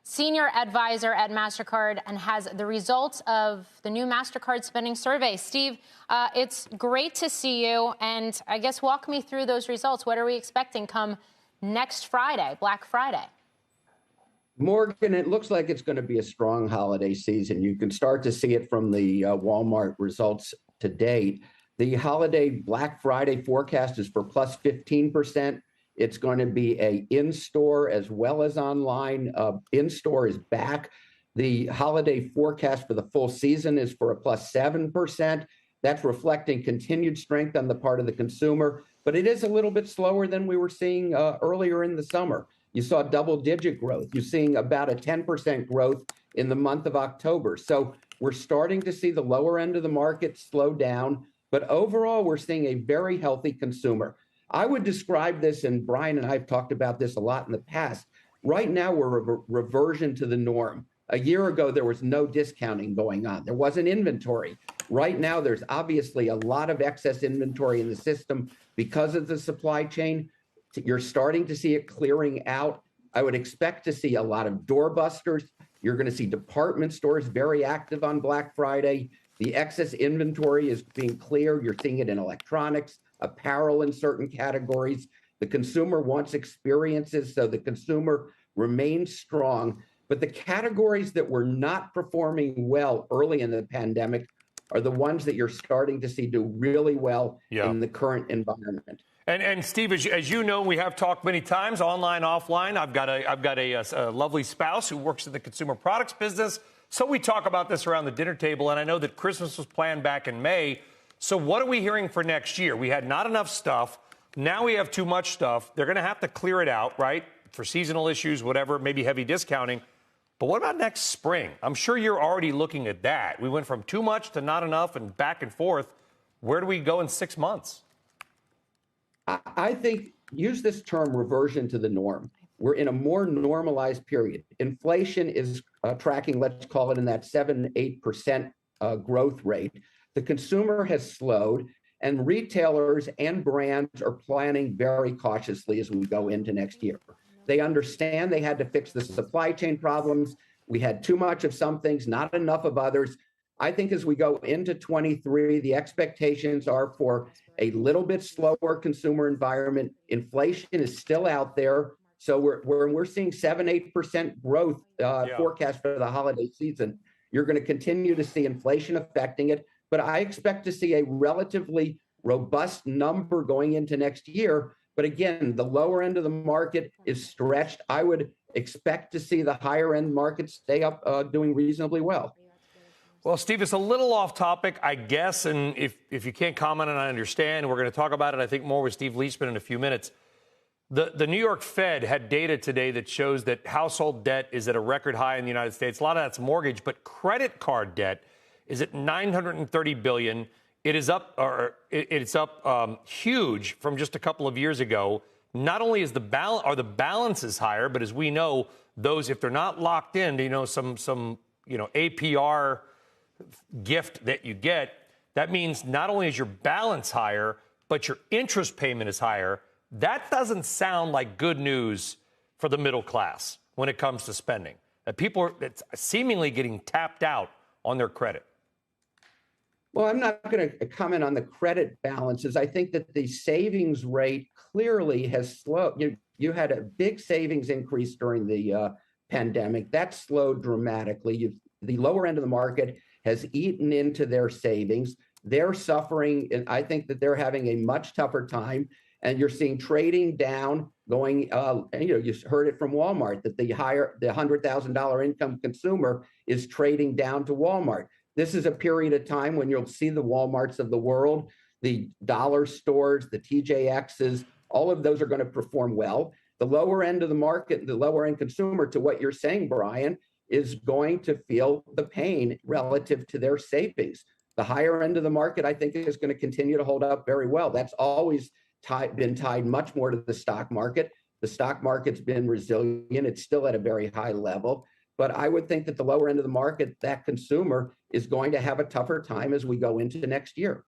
Senior advisor at Mastercard and has the results of the new Mastercard spending survey. Steve, it's great to see you. And I guess walk me through those results. What are we expecting come next Friday, Black Friday? Morgan, it looks like it's going to be a strong holiday season. You can start to see it from the Walmart results to date. The holiday Black Friday forecast is for plus 15%. It's going to be a in-store as well as online. In-store is back. The holiday forecast for the full season is for a plus 7%. That's reflecting continued strength on the part of the consumer, but it is a little bit slower than we were seeing earlier in the summer. You saw double-digit growth. You're seeing about a 10% growth in the month of October. So we're starting to see the lower end of the market slow down, but overall, we're seeing a very healthy consumer. I would describe this, and Brian and I have talked about this a lot in the past. Right now, we're a reversion to the norm. A year ago, there was no discounting going on. There wasn't inventory. Right now, there's obviously a lot of excess inventory in the system because of the supply chain. You're starting to see it clearing out. I would expect to see a lot of doorbusters. You're going to see department stores very active on Black Friday. The excess inventory is being cleared. You're seeing it in electronics, apparel in certain categories. The consumer wants experiences, so the consumer remains strong. But the categories that were not performing well early in the pandemic are the ones that you're starting to see do really well in the current environment. And Steve, as you know, we have talked many times, online, offline. I've got a lovely spouse who works in the consumer products business. So we talk about this around the dinner table, and I know that Christmas was planned back in May. So what are we hearing for next year? We had not enough stuff. Now we have too much stuff. They're going to have to clear it out, right? For seasonal issues, whatever, maybe heavy discounting. But what about next spring? I'm sure you're already looking at that. We went from too much to not enough and back and forth. Where do we go in 6 months? I think use this term reversion to the norm. We're in a more normalized period. Inflation is tracking, let's call it in that 7-8% growth rate. The consumer has slowed, and retailers and brands are planning very cautiously as we go into next year. They understand they had to fix the supply chain problems. We had too much of some things, not enough of others. I think as we go into 23, the expectations are for a little bit slower consumer environment. Inflation is still out there. So we're seeing 7-8% growth forecast for the holiday season. You're going to continue to see inflation affecting it. But I expect to see a relatively robust number going into next year. But again, the lower end of the market is stretched. I would expect to see the higher end market stay up doing reasonably well. Well, Steve, it's a little off topic, I guess. And if you can't comment, and I understand, we're going to talk about it, I think, more with Steve Leishman in a few minutes. The New York Fed had data today that shows that household debt is at a record high in the United States. A lot of that's mortgage, but credit card debt is at $930 billion. It is up, it's up huge from just a couple of years ago. Not only is the balances higher, but as we know, those, if they're not locked in, some APR gift that you get, that means not only is your balance higher, but your interest payment is higher. That doesn't sound like good news for the middle class when it comes to spending. That people are seemingly getting tapped out on their credit. Well, I'm not going to comment on the credit balances. I think that the savings rate clearly has slowed. You had a big savings increase during the pandemic. That slowed dramatically. The lower end of the market has eaten into their savings. They're suffering, and I think that they're having a much tougher time. And you're seeing trading down going, and you heard it from Walmart that the $100,000 income consumer is trading down to Walmart. This is a period of time when you'll see the Walmarts of the world, the dollar stores, the TJXs, all of those are going to perform well. The lower end of the market, the lower end consumer, to what you're saying, Brian, is going to feel the pain relative to their savings. The higher end of the market, I think, is going to continue to hold up very well. That's always been tied much more to the stock market. The stock market's been resilient. It's still at a very high level. But I would think that the lower end of the market, that consumer, is going to have a tougher time as we go into next year.